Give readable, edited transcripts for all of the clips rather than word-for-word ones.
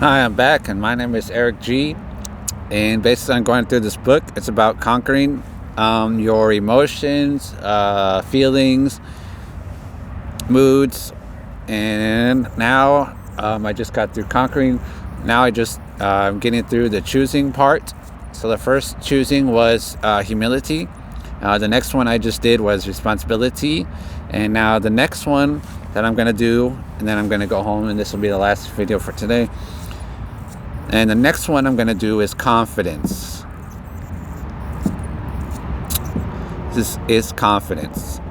Hi, I'm back, and my name is Eric G. And basically, I'm going through this book. It's about conquering your emotions, feelings, moods. And now I just got through conquering. Now I'm getting through the choosing part. So the first choosing was humility. The next one I just did was responsibility. And now the next one that I'm going to do, and then I'm going to go home, and this will be the last video for today. And the next one I'm going to do is confidence. This is confidence.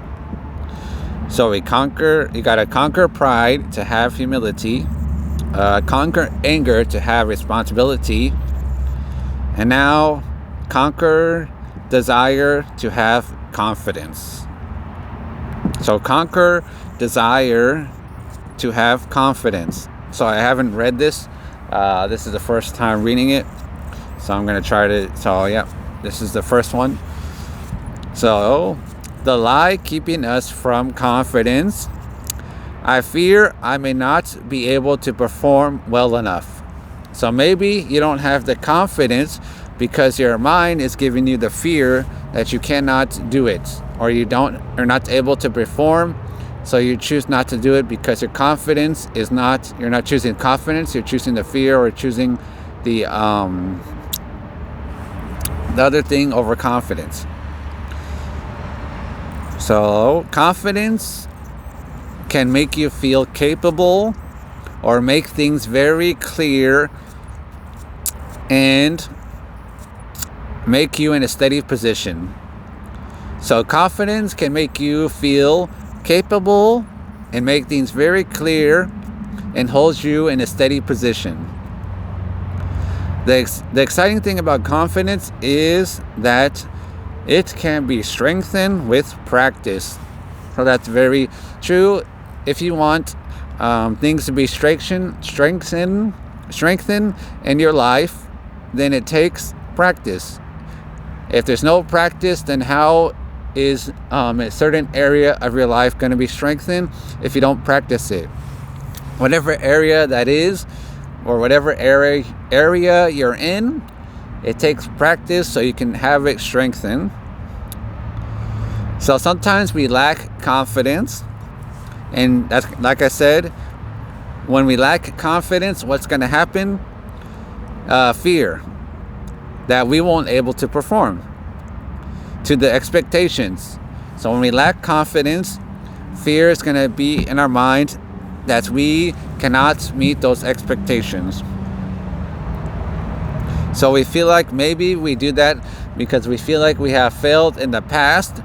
So you got to conquer pride to have humility, conquer anger to have responsibility, and now conquer desire to have confidence. So conquer desire to have confidence. So I haven't read this. This is the first time reading it, so I'm going to try to. So yeah, this is the first one. So, the lie keeping us from confidence. I fear I may not be able to perform well enough. So maybe you don't have the confidence because your mind is giving you the fear that you cannot do it, or you're not able to perform. So you choose not to do it because your confidence is not. You're not choosing confidence. You're choosing the fear, or choosing the other thing over confidence. So confidence can make you feel capable, or make things very clear, and make you in a steady position. So confidence can make you feel capable and make things very clear and holds you in a steady position. The exciting thing about confidence is that it can be strengthened with practice. So that's very true. If you want things to be strengthened in your life, then it takes practice. If there's no practice, then how is a certain area of your life going to be strengthened if you don't practice it? Whatever area that is, or whatever area you're in, it takes practice so you can have it strengthened. So sometimes we lack confidence, and that's, like I said, when we lack confidence, what's going to happen? Fear that we won't able to perform to the expectations. So when we lack confidence, fear is going to be in our mind that we cannot meet those expectations. So we feel like maybe we do that because we feel like we have failed in the past.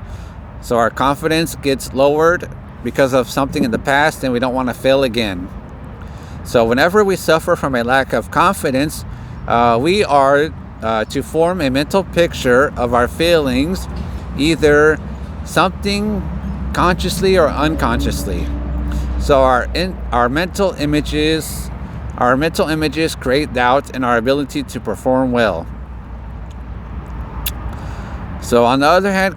So our confidence gets lowered because of something in the past, and we don't want to fail again. So whenever we suffer from a lack of confidence, we are to form a mental picture of our failings, either something consciously or unconsciously. So our mental images create doubt in our ability to perform well. So on the other hand,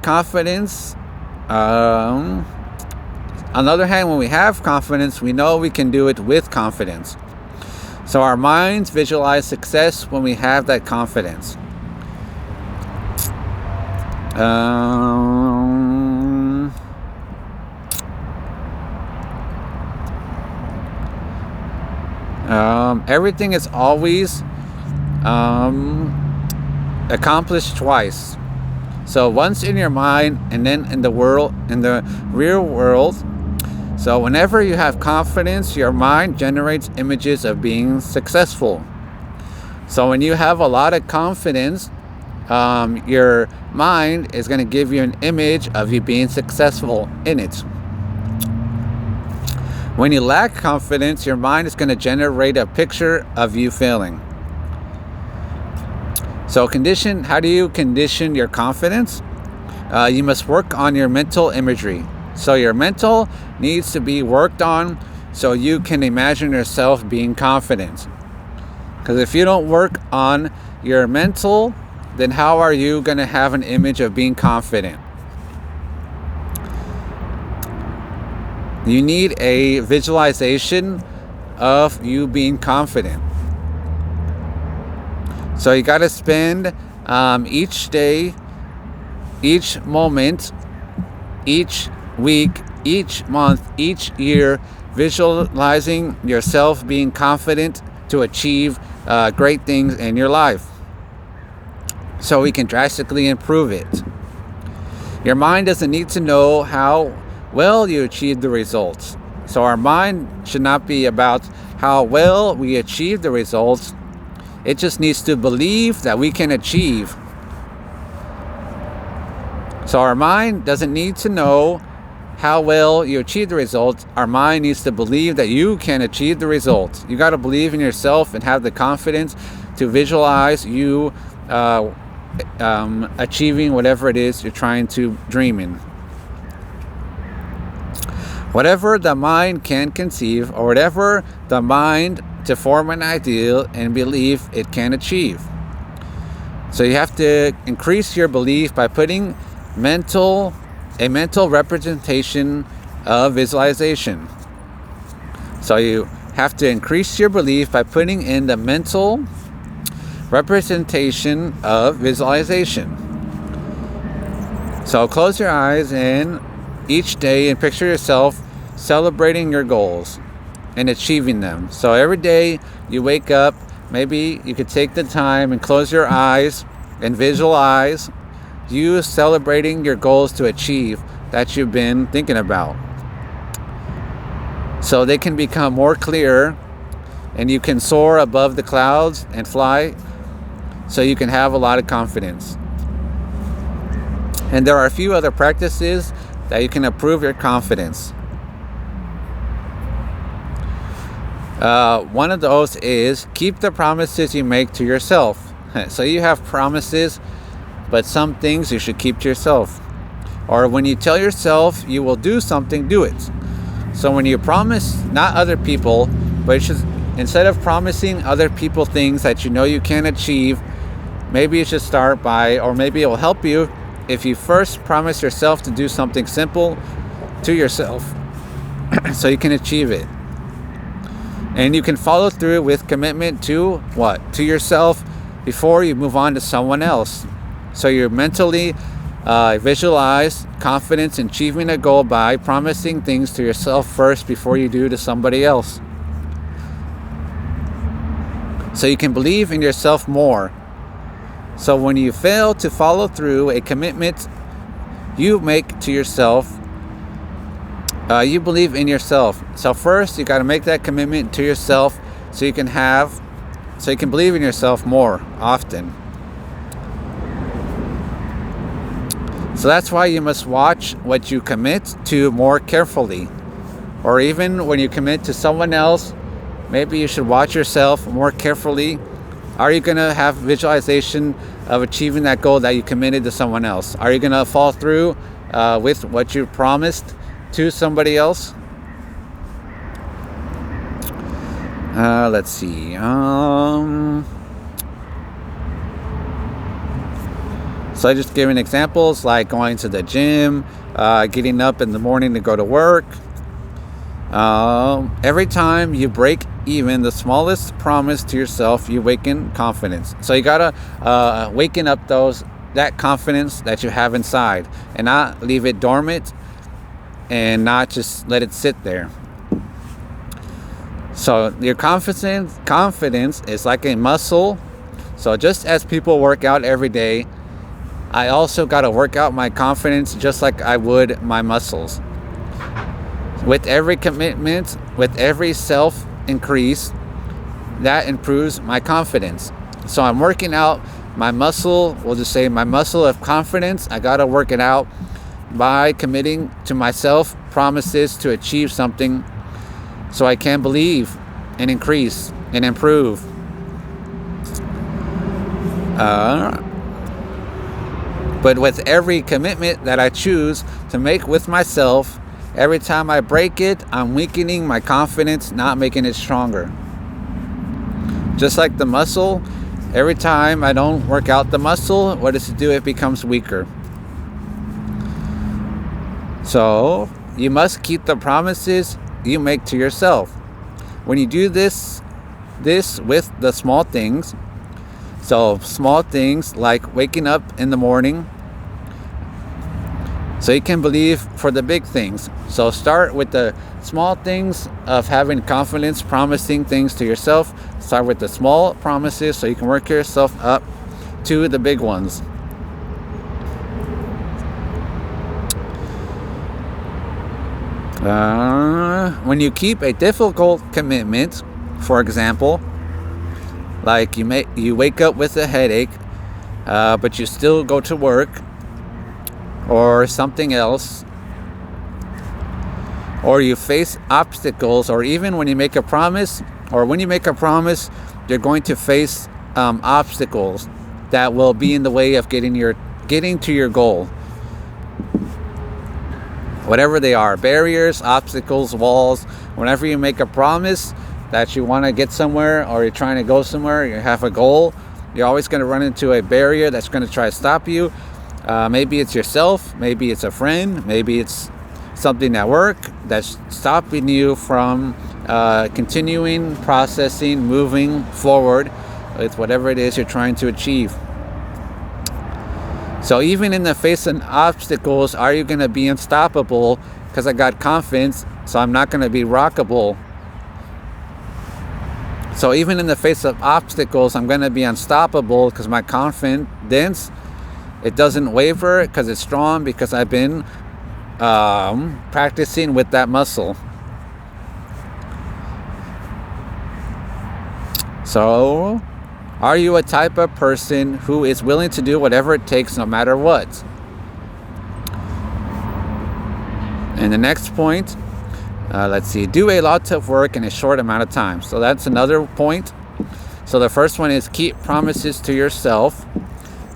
when we have confidence, we know we can do it with confidence. So our minds visualize success when we have that confidence. Everything is always accomplished twice. So once in your mind, and then in the real world. So whenever you have confidence, your mind generates images of being successful. So when you have a lot of confidence, your mind is going to give you an image of you being successful in it. When you lack confidence, your mind is going to generate a picture of you failing. So how do you condition your confidence? You must work on your mental imagery. So your mental needs to be worked on so you can imagine yourself being confident. Because if you don't work on your mental, then how are you going to have an image of being confident? You need a visualization of you being confident. So you got to spend each day, each moment, each week, each month, each year, visualizing yourself being confident to achieve great things in your life, so we can drastically improve it. Your mind doesn't need to know how well you achieved the results. So our mind should not be about how well we achieve the results. It just needs to believe that we can achieve. So our mind doesn't need to know how well you achieve the results. Our mind needs to believe that you can achieve the results. You got to believe in yourself and have the confidence to visualize you achieving whatever it is you're trying to dream in. Whatever the mind can conceive, or whatever the mind to form an ideal and believe it can achieve. So you have to increase your belief by putting a mental representation of visualization. So you have to increase your belief by putting in the mental representation of visualization. So close your eyes and each day and picture yourself celebrating your goals and achieving them. So every day you wake up, maybe you could take the time and close your eyes and visualize you celebrating your goals to achieve that you've been thinking about. So they can become more clear and you can soar above the clouds and fly, so you can have a lot of confidence. And there are a few other practices that you can improve your confidence. One of those is keep the promises you make to yourself. So you have promises, but some things you should keep to yourself. Or when you tell yourself you will do something, do it. So when you promise, not other people, but instead of promising other people things that you know you can achieve, maybe you should start by, or maybe it will help you if you first promise yourself to do something simple to yourself so you can achieve it. And you can follow through with commitment to what? To yourself before you move on to someone else. So you mentally visualize confidence in achieving a goal by promising things to yourself first before you do to somebody else. So you can believe in yourself more. So when you fail to follow through a commitment you make to yourself, you believe in yourself. So first you got to make that commitment to yourself so you can believe in yourself more often. So that's why you must watch what you commit to more carefully. Or even when you commit to someone else, maybe you should watch yourself more carefully. Are you going to have visualization of achieving that goal that you committed to someone else? Are you going to follow through with what you promised to somebody else? Let's see. So I just giving examples like going to the gym, getting up in the morning to go to work. Every time you break even the smallest promise to yourself, you awaken confidence. So you gotta waken up that confidence that you have inside, and not leave it dormant, and not just let it sit there. So your confidence is like a muscle. So just as people work out every day, I also got to work out my confidence just like I would my muscles. With every commitment, with every self increase, that improves my confidence. So I'm working out my muscle, we'll just say my muscle of confidence. I got to work it out by committing to myself promises to achieve something so I can believe and increase and improve. But with every commitment that I choose to make with myself, every time I break it, I'm weakening my confidence, not making it stronger. Just like the muscle, every time I don't work out the muscle, what does it do? It becomes weaker. So you must keep the promises you make to yourself. When you do this with the small things, So small things like waking up in the morning, so you can believe for the big things. So start with the small things of having confidence, promising things to yourself. Start with the small promises so you can work yourself up to the big ones. When you keep a difficult commitment, for example, like you wake up with a headache, but you still go to work, or something else, or you face obstacles, or even when you make a promise, you're going to face obstacles that will be in the way of getting to your goal. Whatever they are, barriers, obstacles, walls. Whenever you make a promise that you want to get somewhere, or you're trying to go somewhere, you have a goal, you're always going to run into a barrier that's going to try to stop you. Maybe it's yourself, maybe it's a friend, maybe it's something at work that's stopping you from continuing, processing, moving forward with whatever it is you're trying to achieve. So even in the face of obstacles, are you going to be unstoppable? Because I got confidence, so I'm not going to be rockable. So even in the face of obstacles, I'm going to be unstoppable because my confidence, it doesn't waver because it's strong, because I've been practicing with that muscle. So, are you a type of person who is willing to do whatever it takes no matter what? And the next point, do a lot of work in a short amount of time. So that's another point. So the first one is keep promises to yourself.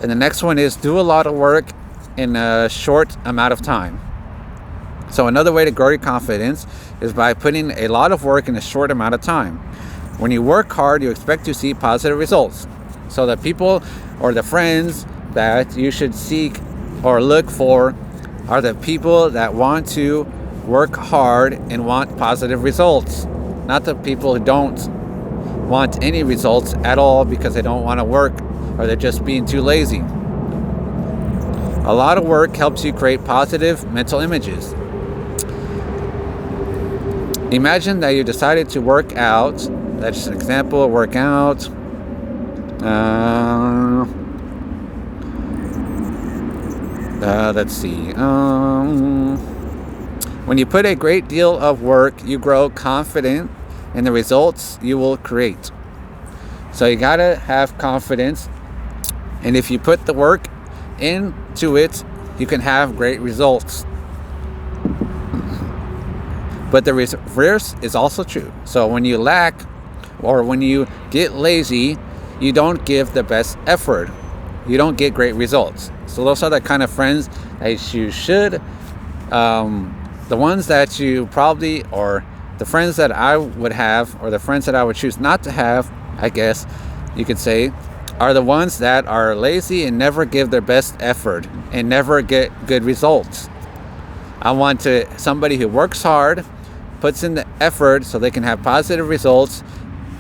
And the next one is do a lot of work in a short amount of time. So another way to grow your confidence is by putting a lot of work in a short amount of time. When you work hard, you expect to see positive results. So the people or the friends that you should seek or look for are the people that want to work hard and want positive results, not the people who don't want any results at all because they don't want to work, or they're just being too lazy. A lot of work helps you create positive mental images. Imagine that you decided to work out. That's just an example of work out. Let's see. When you put a great deal of work, you grow confident in the results you will create. So you gotta have confidence, and if you put the work into it, you can have great results. But the reverse is also true. So when you lack, or when you get lazy, you don't give the best effort. You don't get great results. So those are the kind of friends that you should, the ones that you probably, or the friends that I would have, or the friends that I would choose not to have, I guess you could say, are the ones that are lazy and never give their best effort and never get good results. I want somebody who works hard, puts in the effort so they can have positive results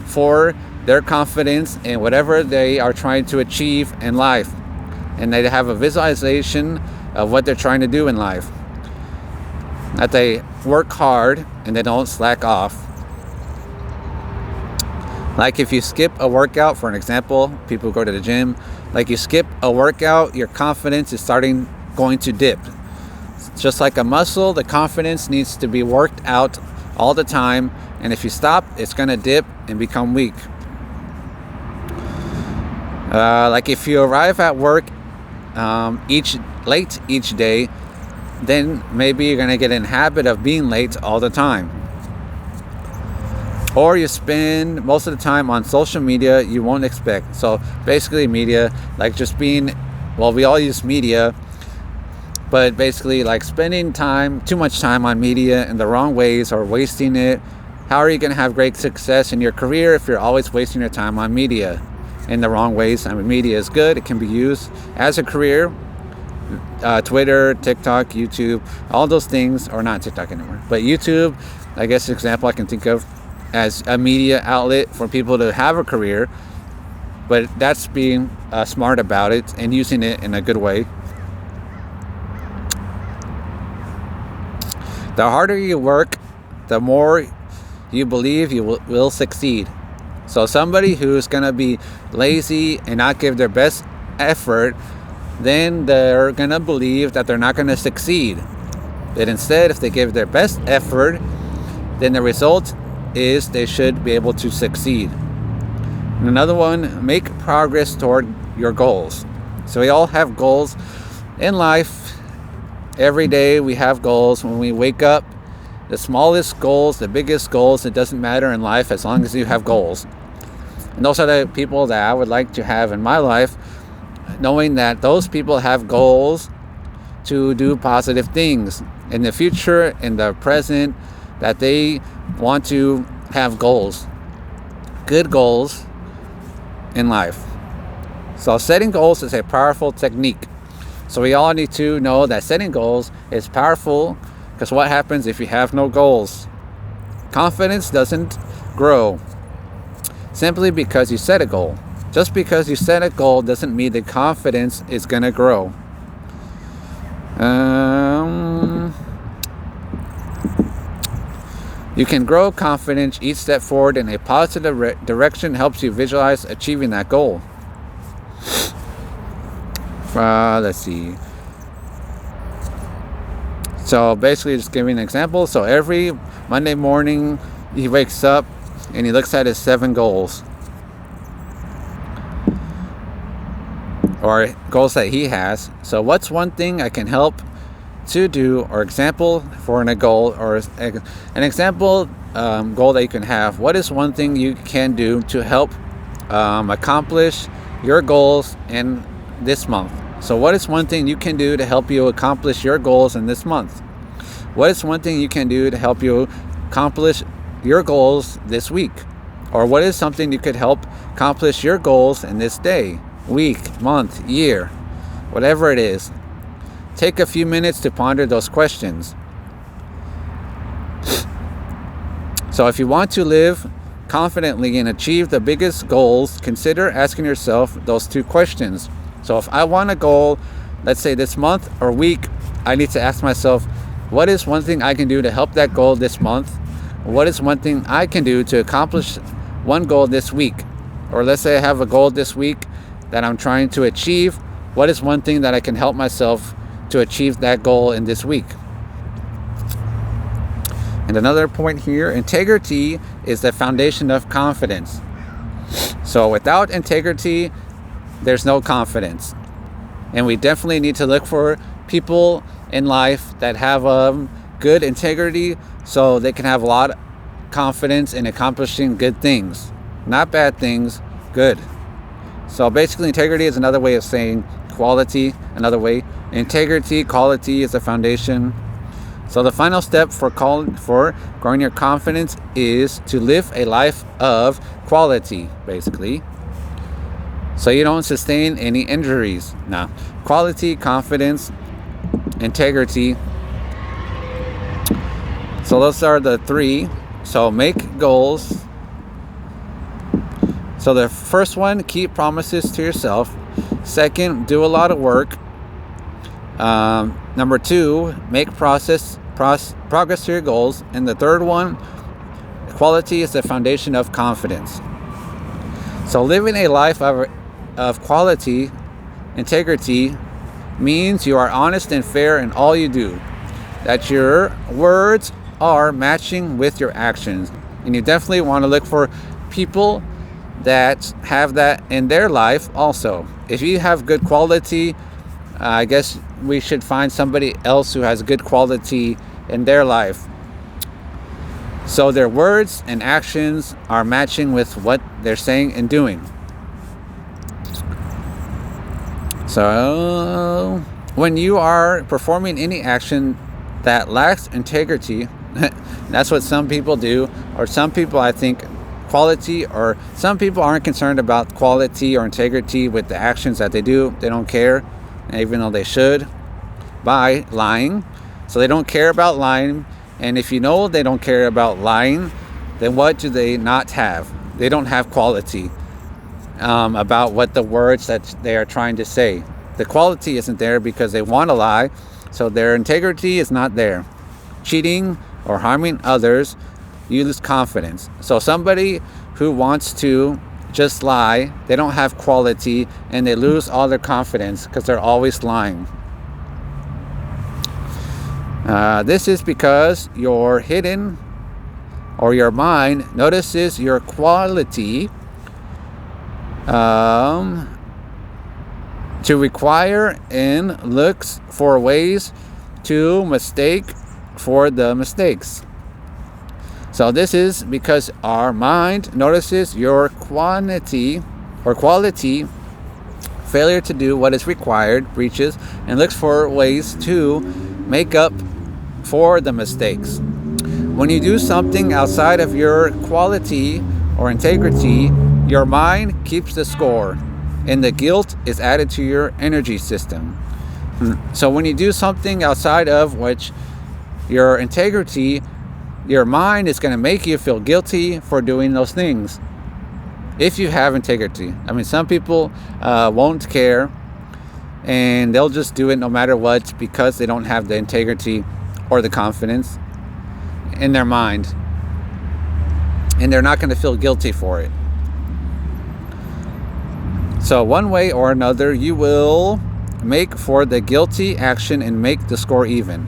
for their confidence in whatever they are trying to achieve in life. And they have a visualization of what they're trying to do in life. That they work hard and they don't slack off. Like if you skip a workout, for an example, people go to the gym, like you skip a workout, your confidence is going to dip. Just like a muscle, the confidence needs to be worked out all the time, and if you stop, it's going to dip and become weak. Like if you arrive at work late each day, then maybe you're going to get in habit of being late all the time. Or you spend most of the time on social media you won't expect. So basically media, like just being, well, we all use media, but basically like spending too much time on media in the wrong ways or wasting it. How are you going to have great success in your career if you're always wasting your time on media in the wrong ways? I mean, media is good. It can be used as a career. Twitter, TikTok, YouTube, all those things, or not TikTok anymore, but YouTube, I guess an example I can think of as a media outlet for people to have a career. but that's being smart about it and using it in a good way. The harder you work, the more you believe you will succeed. So somebody who's going to be lazy and not give their best effort, then they're going to believe that they're not going to succeed. But instead, if they give their best effort, then the result is they should be able to succeed. And another one, make progress toward your goals. So we all have goals in life. Every day we have goals. When we wake up, the smallest goals, the biggest goals, it doesn't matter in life as long as you have goals. And those are the people that I would like to have in my life, knowing that those people have goals to do positive things in the future, in the present, that they want to have goals, good goals in life. So setting goals is a powerful technique. So we all need to know that setting goals is powerful, because what happens if you have no goals? Confidence doesn't grow simply because you set a goal. Just because you set a goal doesn't mean that confidence is going to grow. You can grow confidence. Each step forward in a positive direction helps you visualize achieving that goal. Let's see. So basically, just giving an example. So every Monday morning, he wakes up and he looks at his 7 goals, or goals that he has. So what's one thing I can help to do, or example for a goal, or an example goal that you can have? What is one thing you can do to help accomplish your goals in this month? So what is one thing you can do to help you accomplish your goals in this month? What is one thing you can do to help you accomplish your goals this week? Or what is something you could help accomplish your goals in this day, week, month, year, whatever it is? Take a few minutes to ponder those questions. So if you want to live confidently and achieve the biggest goals, consider asking yourself those 2 questions. So if I want a goal, let's say this month or week, I need to ask myself, what is one thing I can do to help that goal this month? What is one thing I can do to accomplish one goal this week? Or let's say I have a goal this week that I'm trying to achieve. What is one thing that I can help myself to achieve that goal in this week? And another point here, integrity is the foundation of confidence. So without integrity, there's no confidence. And we definitely need to look for people in life that have good integrity, so they can have a lot of confidence in accomplishing good things. Not bad things, good. So basically, integrity is another way of saying quality, another way. Integrity, quality is the foundation. So the final step for growing your confidence is to live a life of quality, basically, so you don't sustain any injuries. Now, quality, confidence, integrity. So those are the 3. So make goals. So the first one, keep promises to yourself. Second, do a lot of work. Number 2, make progress to your goals. And the third one, quality is the foundation of confidence. So living a life of quality, integrity, means you are honest and fair in all you do, that your words are matching with your actions. And you definitely want to look for people that have that in their life also. If you have good quality, I guess we should find somebody else who has good quality in their life, so their words and actions are matching with what they're saying and doing. So when you are performing any action that lacks integrity, that's what some people do, or some people, I think, quality, or some people aren't concerned about quality or integrity with the actions that they do. They don't care, even though they should, by lying. So they don't care about lying. And if you know they don't care about lying, then what do they not have? They don't have quality. about what the words that they are trying to say. The quality isn't there because they want to lie, so their integrity is not there. Cheating or harming others, you lose confidence. So somebody who wants to just lie, they don't have quality, and they lose all their confidence because they're always lying. This is because your hidden or your mind notices your quality to require and looks for ways to mistake for the mistakes. So this is because our mind notices your quantity or quality, failure to do what is required, breaches, and looks for ways to make up for the mistakes. When you do something outside of your quality or integrity, your mind keeps the score, and the guilt is added to your energy system. So when you do something outside of which your integrity, your mind is going to make you feel guilty for doing those things. If you have integrity. I mean, some people won't care, and they'll just do it no matter what because they don't have the integrity or the confidence in their mind, and they're not going to feel guilty for it. So one way or another, you will make for the guilty action and make the score even,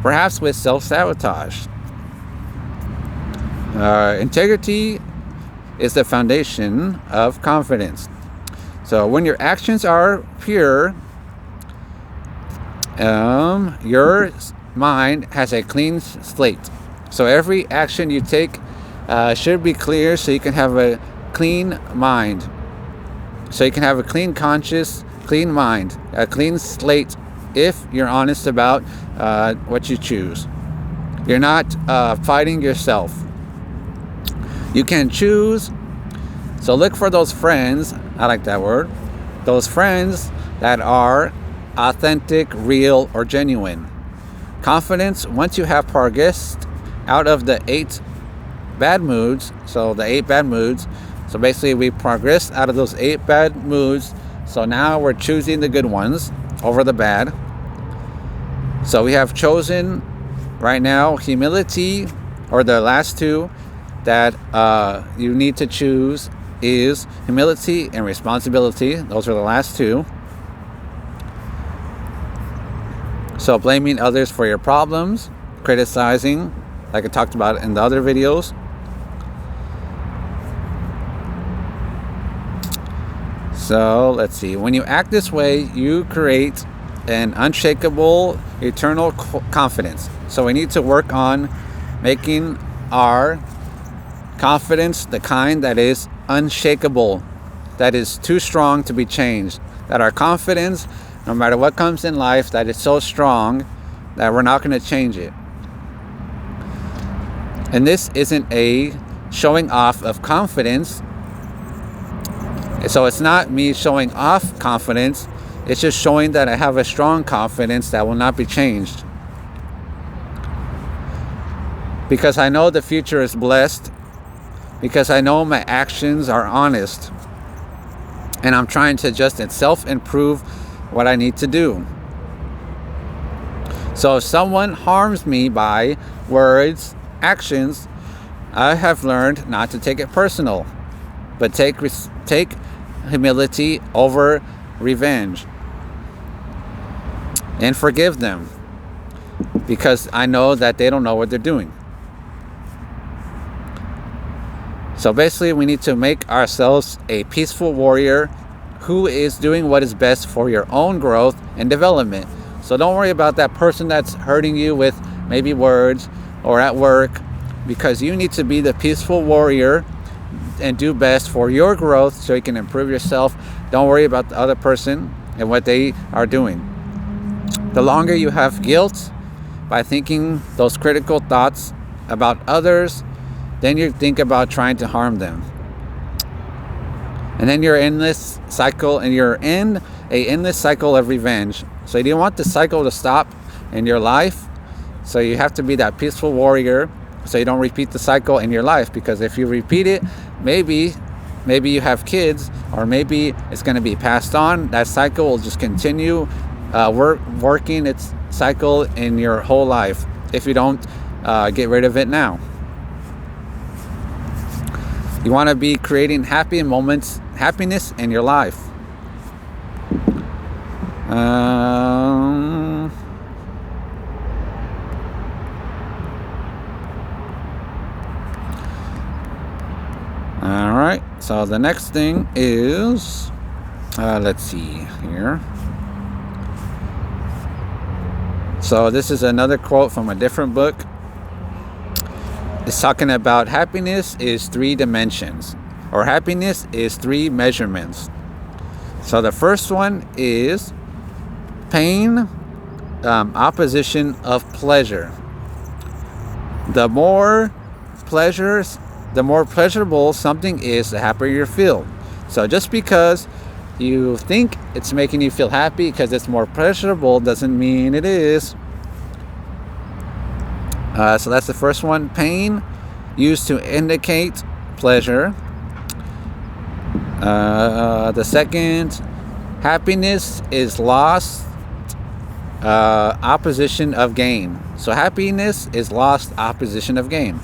perhaps with self-sabotage. Integrity is the foundation of confidence. So when your actions are pure, your mind has a clean slate. So every action you take should be clear, so you can have a clean mind. So you can have a clean conscience, clean mind, a clean slate if you're honest about what you choose. You're not fighting yourself. You can choose. So look for those friends, I like that word, those friends that are authentic, real, or genuine. Confidence, once you have progressed out of the 8 bad moods, so the 8 bad moods, so basically we progressed out of those 8 bad moods, so now we're choosing the good ones over the bad. So we have chosen right now humility, or the last 2 that you need to choose is humility and responsibility. Those are the last 2. So blaming others for your problems, criticizing, like I talked about in the other videos. So let's see. When you act this way, you create an unshakable, eternal confidence. So we need to work on making our confidence the kind that is unshakable, that is too strong to be changed. That our confidence, no matter what comes in life, that is so strong that we're not going to change it. And this isn't a showing off of confidence. So it's not me showing off confidence. It's just showing that I have a strong confidence that will not be changed. Because I know the future is blessed. Because I know my actions are honest. And I'm trying to just self-improve what I need to do. So if someone harms me by words, actions, I have learned not to take it personal, but take humility over revenge and forgive them, because I know that they don't know what they're doing. So basically, we need to make ourselves a peaceful warrior who is doing what is best for your own growth and development. So don't worry about that person that's hurting you with maybe words or at work, because you need to be the peaceful warrior and do best for your growth so you can improve yourself. Don't worry about the other person and what they are doing. The longer you have guilt by thinking those critical thoughts about others, then you think about trying to harm them. And then you're in this cycle, and you're in an endless cycle of revenge. So you don't want the cycle to stop in your life. So you have to be that peaceful warrior so you don't repeat the cycle in your life. Because if you repeat it, maybe maybe you have kids, or maybe it's going to be passed on. That cycle will just continue working its cycle in your whole life if you don't get rid of it now. You want to be creating happiness in your life. All right, so the next thing is, let's see here. So this is another quote from a different book. It's talking about happiness is 3 dimensions, or happiness is 3 measurements. So the first one is pain, opposition of pleasure. The more pleasurable something is, the happier you feel. So just because you think it's making you feel happy because it's more pleasurable doesn't mean it is. So that's the first one. Pain, used to indicate pleasure. The second, happiness is lost, opposition of gain. So happiness is lost, opposition of gain.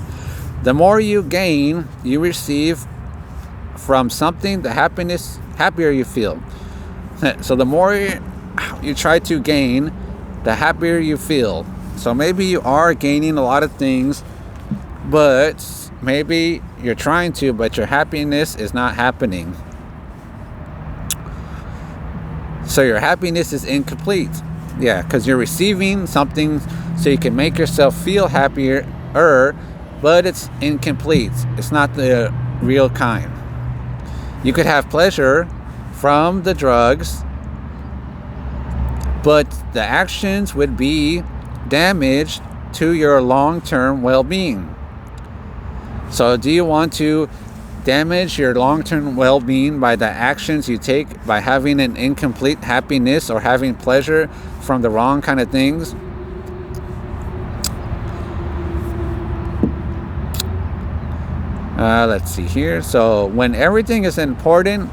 The more you gain, you receive from something, the happier you feel. So the more you try to gain, the happier you feel. So maybe you are gaining a lot of things, but maybe you're trying to, but your happiness is not happening. So your happiness is incomplete. Yeah, because you're receiving something so you can make yourself feel happier, but it's incomplete. It's not the real kind. You could have pleasure from the drugs, but the actions would be damage to your long-term well-being. So do you want to damage your long-term well-being by the actions you take by having an incomplete happiness or having pleasure from the wrong kind of things? Let's see here. So when everything is important,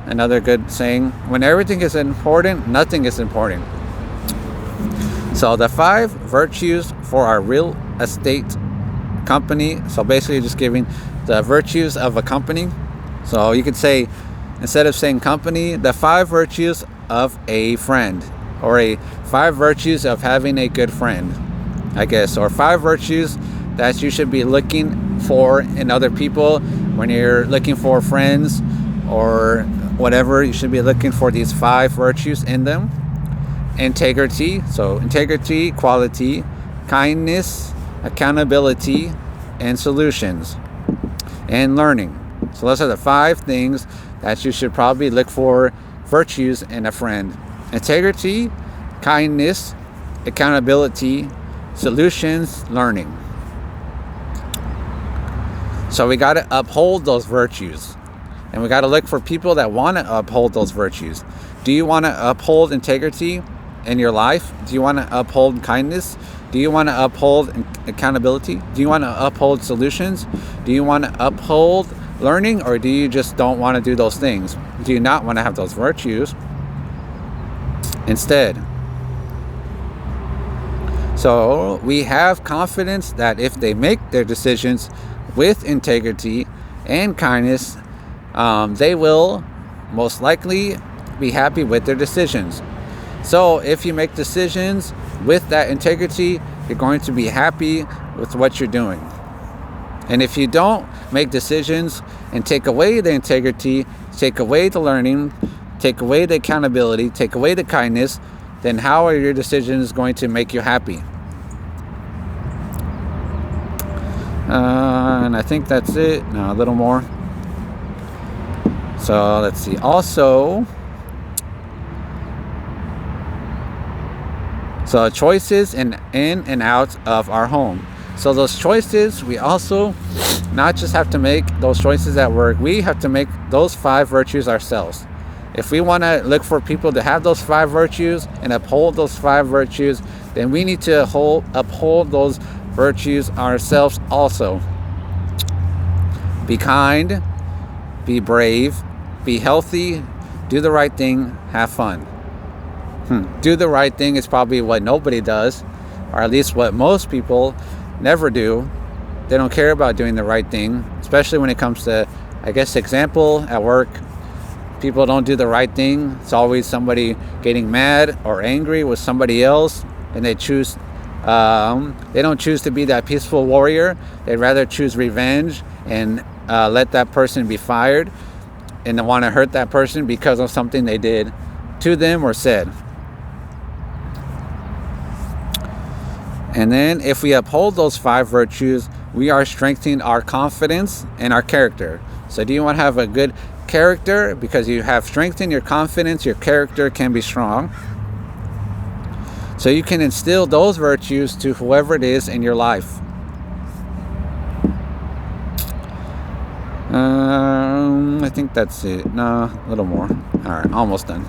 another good saying, when everything is important, nothing is important. So the 5 virtues for our real estate company. So basically just giving the virtues of a company. So you could say, instead of saying company, the 5 virtues of a friend, or 5 virtues of having a good friend, I guess, or 5 virtues that you should be looking for in other people when you're looking for friends or whatever. You should be looking for these 5 virtues in them. Integrity, so integrity, quality, kindness, accountability, and solutions, and learning. So those are the 5 things that you should probably look for virtues in a friend. Integrity, kindness, accountability, solutions, learning. So we got to uphold those virtues, and we got to look for people that want to uphold those virtues. Do you want to uphold integrity in your life? Do you want to uphold kindness? Do you want to uphold accountability? Do you want to uphold solutions? Do you want to uphold learning, or do you just don't want to do those things? Do you not want to have those virtues instead? So we have confidence that if they make their decisions with integrity and kindness, they will most likely be happy with their decisions. So if you make decisions with that integrity, you're going to be happy with what you're doing. And if you don't make decisions and take away the integrity, take away the learning, take away the accountability, take away the kindness, then how are your decisions going to make you happy? And I think that's it. No, a little more. So let's see. Also, so choices in and out of our home. So those choices, we also not just have to make those choices at work. We have to make those 5 virtues ourselves. If we want to look for people to have those 5 virtues and uphold those 5 virtues, then we need to uphold those virtues ourselves also. Be kind, be brave, be healthy, do the right thing, have fun. Do the right thing is probably what nobody does, or at least what most people never do. They don't care about doing the right thing, especially when it comes to, I guess, example, at work. People don't do the right thing. It's always somebody getting mad or angry with somebody else, and they don't choose to be that peaceful warrior. They'd rather choose revenge and let that person be fired, and they want to hurt that person because of something they did to them or said. And then if we uphold those 5 virtues, we are strengthening our confidence and our character. So do you want to have a good character? Because you have strengthened your confidence, your character can be strong. So you can instill those virtues to whoever it is in your life. I think that's it. No, a little more. All right, almost done.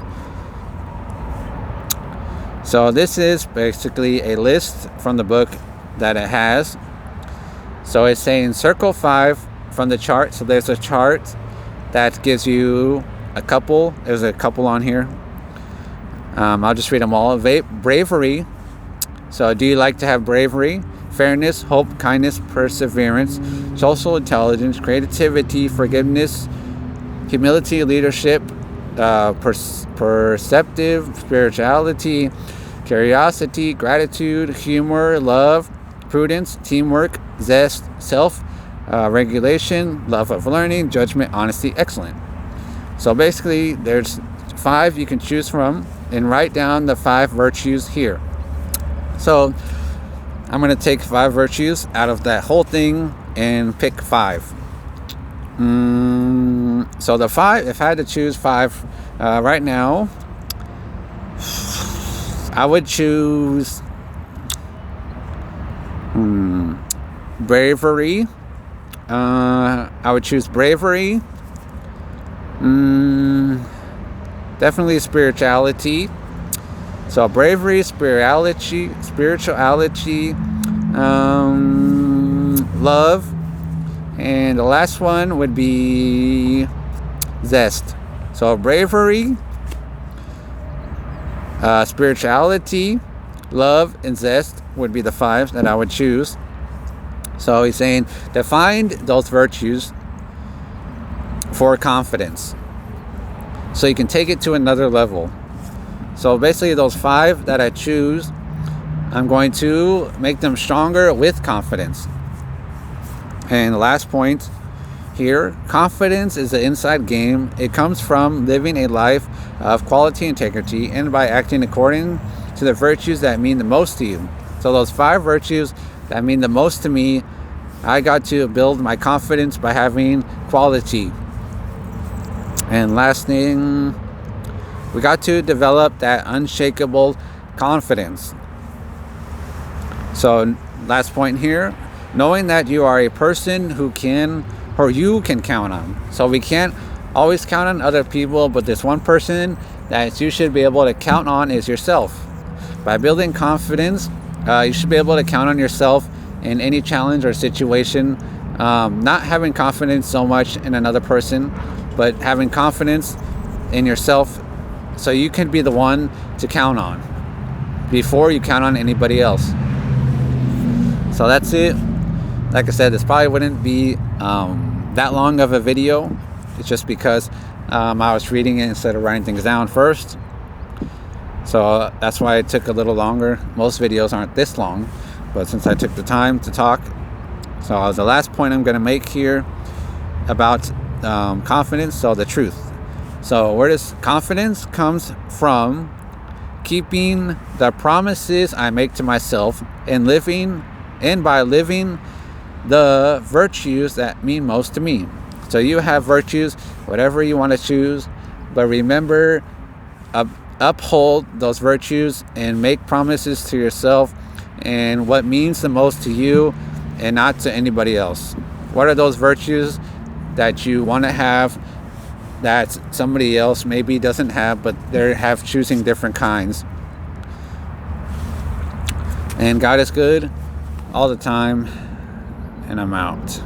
So this is basically a list from the book that it has. So it's saying circle 5 from the chart. So there's a chart that gives you a couple. There's a couple on here. I'll just read them all. Bravery. So do you like to have bravery? Fairness, hope, kindness, perseverance, social intelligence, creativity, forgiveness, humility, leadership, perceptive, spirituality, curiosity, gratitude, humor, love, prudence, teamwork, zest, self-regulation, love of learning, judgment, honesty, excellent. So basically, there's 5 you can choose from, and write down the 5 virtues here. So I'm going to take 5 virtues out of that whole thing and pick 5. So the 5, if I had to choose 5 right now, I would choose bravery. I would choose bravery. Definitely spirituality. So bravery, spirituality, love, and the last one would be zest. So bravery, spirituality, love, and zest would be the 5 that I would choose. So he's saying define those virtues for confidence, so you can take it to another level. So basically those 5 that I choose, I'm going to make them stronger with confidence. And the last point here, confidence is an inside game. It comes from living a life of quality, integrity, and by acting according to the virtues that mean the most to you. So those 5 virtues that mean the most to me, I got to build my confidence by having quality. And last thing, we got to develop that unshakable confidence. So last point here, knowing that you are a person who can, or you can count on. So we can't always count on other people, but this one person that you should be able to count on is yourself. By building confidence, you should be able to count on yourself in any challenge or situation. Not having confidence so much in another person, but having confidence in yourself, so you can be the one to count on before you count on anybody else. So that's it. Like I said, this probably wouldn't be that long of a video. It's just because I was reading it instead of writing things down first. So that's why it took a little longer. Most videos aren't this long, but since I took the time to talk. So the last point I'm going to make here about confidence, so the truth. So where does confidence comes from? Keeping the promises I make to myself and by living the virtues that mean most to me. So you have virtues, whatever you want to choose, but remember, uphold those virtues and make promises to yourself and what means the most to you and not to anybody else. What are those virtues that you want to have that somebody else maybe doesn't have, but they have choosing different kinds? And God is good all the time, and I'm out.